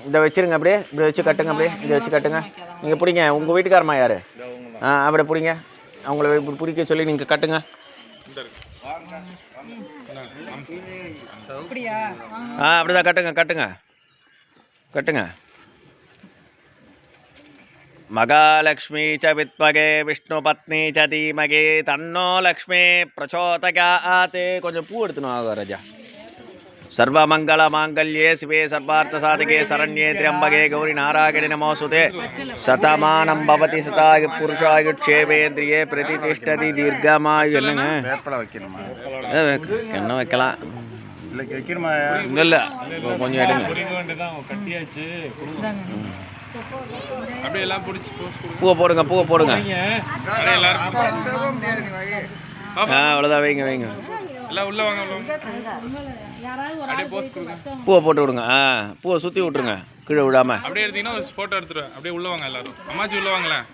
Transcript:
இதை வச்சுருங்க அப்படியே, இப்படி வச்சு கட்டுங்க, அப்படியே இதை வச்சு கட்டுங்க. நீங்கள் பிடிங்க. உங்கள் வீட்டுக்காரமா யார்? அப்படியே பிடிங்க. அவங்கள இப்படி பிடிக்க சொல்லி நீங்கள் கட்டுங்க. அப்படிதான் கட்டுங்க கட்டுங்க கட்டுங்க. மகாலட்சுமி ச வித்மகே விஷ்ணு பத்னி ச தீமகே தன்னோ லக்ஷ்மி பிரச்சோதயாத். கொஞ்சம் பூ எடுத்துணும் ராஜா. சர்வமங்கள மாங்கல்யே சிவே சர்வார்த்த சாதகே சரண்யே திரியம்பகே கௌரி நாராயணி நமோஸ்துதே. சதமானம் பவதி சதாயு புருஷாயு க்ஷேமேந்திரியே பிரதிதிஷ்டதி தீர்க்கமாயு. என்னங்க என்ன வைக்கலாம் இல்லை, கொஞ்சம் எடுங்க. பூவை போடுங்க, பூவை போடுங்க. அவ்வளோதான், வைங்க வைங்க. பூவை போட்டு விடுங்க. பூவை சுற்றி விட்ருங்க, கீழே விடாமல். அப்படியே எடுத்தீங்கன்னா ஒரு ஃபோட்டோ எடுத்துருவேன். அப்படியே உள்ள வாங்க எல்லாரும். அம்மாச்சி உள்ள வாங்களேன்.